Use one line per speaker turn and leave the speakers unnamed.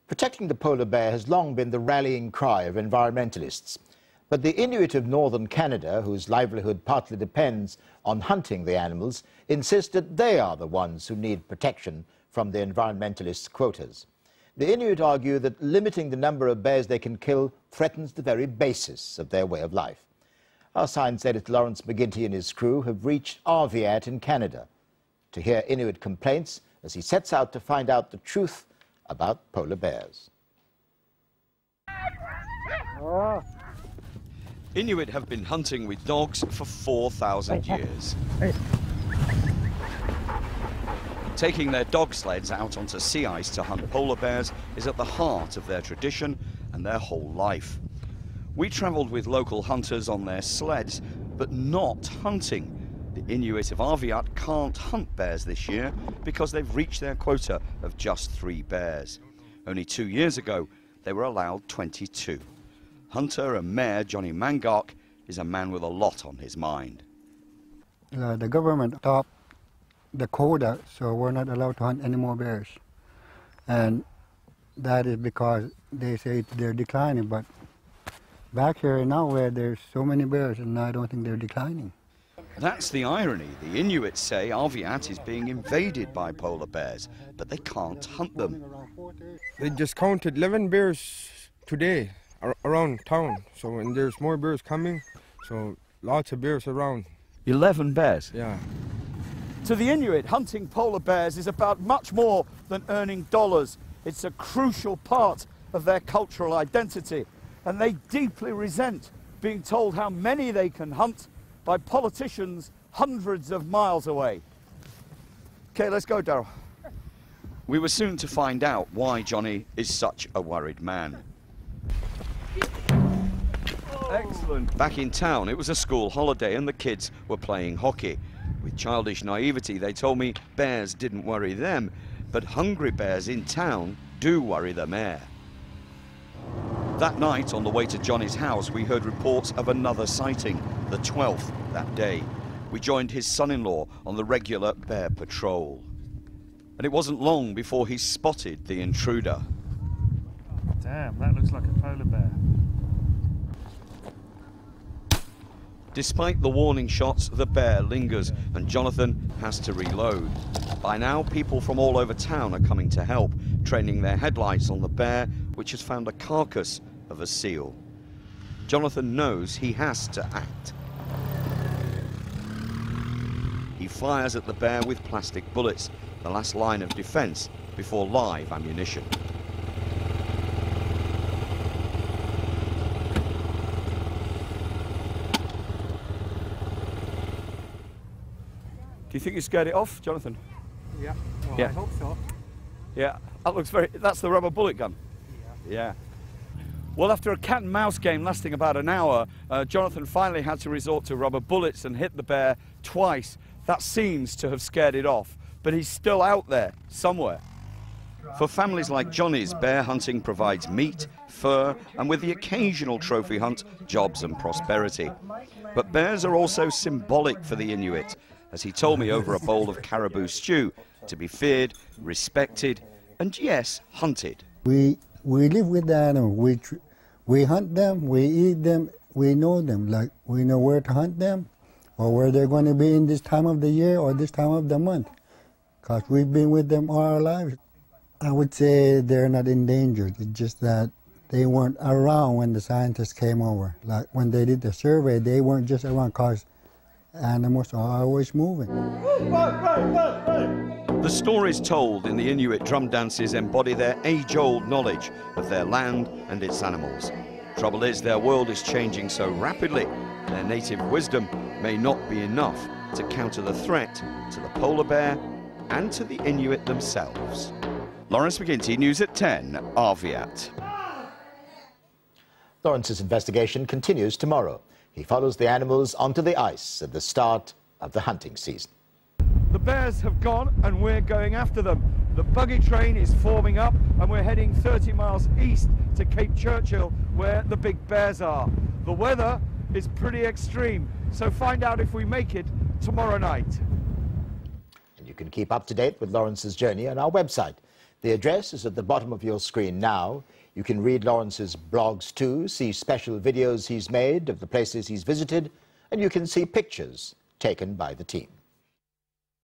Protecting the polar bear has long been the rallying cry of environmentalists. But the Inuit of northern Canada, whose livelihood partly depends on hunting the animals, insist that they are the ones who need protection from the environmentalists' quotas. The Inuit argue that limiting the number of bears they can kill threatens the very basis of their way of life. Our science editor Lawrence McGinty and his crew have reached Arviat in Canada to hear Inuit complaints as he sets out to find out the truth about polar bears.
Inuit have been hunting with dogs for 4,000 years. Taking their dog sleds out onto sea ice to hunt polar bears is at the heart of their tradition and their whole life. We travelled with local hunters on their sleds, but not hunting. The Inuit of Arviat can't hunt bears this year because they've reached their quota of just 3 bears. Only 2 years ago, they were allowed 22. Hunter and Mayor Johnny Mangark is a man with a lot on his mind.
The government stopped the quota, so we're not allowed to hunt any more bears. And that is because they say they're declining, but back here now where there's so many bears, and I don't think they're declining.
That's the irony. The Inuits say Arviat is being invaded by polar bears, but they can't hunt them.
They just counted 11 bears today around town, so and there's more bears coming, so lots of bears around.
11 bears?
Yeah.
To the Inuit, hunting polar bears is about much more than earning dollars. It's a crucial part of their cultural identity, and they deeply resent being told how many they can hunt by politicians hundreds of miles away. Okay, let's go, Daryl.
We were soon to find out why Johnny is such a worried man.
Excellent.
Back in town, it was a school holiday and the kids were playing hockey. With childish naivety, they told me bears didn't worry them, but hungry bears in town do worry the mayor. That night, on the way to Johnny's house, we heard reports of another sighting, the 12th that day. We joined his son-in-law on the regular bear patrol. And it wasn't long before he spotted the intruder.
Damn, that looks like a polar bear.
Despite the warning shots, the bear lingers and Jonathan has to reload. By now, people from all over town are coming to help, training their headlights on the bear, which has found a carcass of a seal. Jonathan knows he has to act. He fires at the bear with plastic bullets, the last line of defense before live ammunition.
Do you think you scared it off, Jonathan?
Yeah, well,
Yeah.
I hope so.
Yeah, that looks that's the rubber bullet gun? Yeah. Well, after a cat and mouse game lasting about an hour, Jonathan finally had to resort to rubber bullets and hit the bear twice. That seems to have scared it off, but he's still out there somewhere.
For families like Johnny's, bear hunting provides meat, fur, and with the occasional trophy hunt, jobs and prosperity. But bears are also symbolic for the Inuit, as he told me over a bowl of caribou stew, to be feared, respected, and yes, hunted.
We live with the animals. We hunt them, we eat them, we know them. Like, we know where to hunt them, or where they're going to be in this time of the year or this time of the month, because we've been with them all our lives. I would say they're not endangered. It's just that they weren't around when the scientists came over. Like when they did the survey, they weren't just around because animals are always moving.
The stories told in the Inuit drum dances embody their age-old knowledge of their land and its animals. Trouble is, their world is changing so rapidly, their native wisdom may not be enough to counter the threat to the polar bear and to the Inuit themselves. Lawrence McGinty, News at 10, Arviat.
Lawrence's investigation continues tomorrow. He follows the animals onto the ice at the start of the hunting season.
The bears have gone and we're going after them. The buggy train is forming up and we're heading 30 miles east to Cape Churchill where the big bears are. The weather is pretty extreme, so find out if we make it tomorrow night.
And you can keep up to date with Lawrence's journey on our website. The address is at the bottom of your screen now. You can read Lawrence's blogs too, see special videos he's made of the places he's visited, and you can see pictures taken by the team.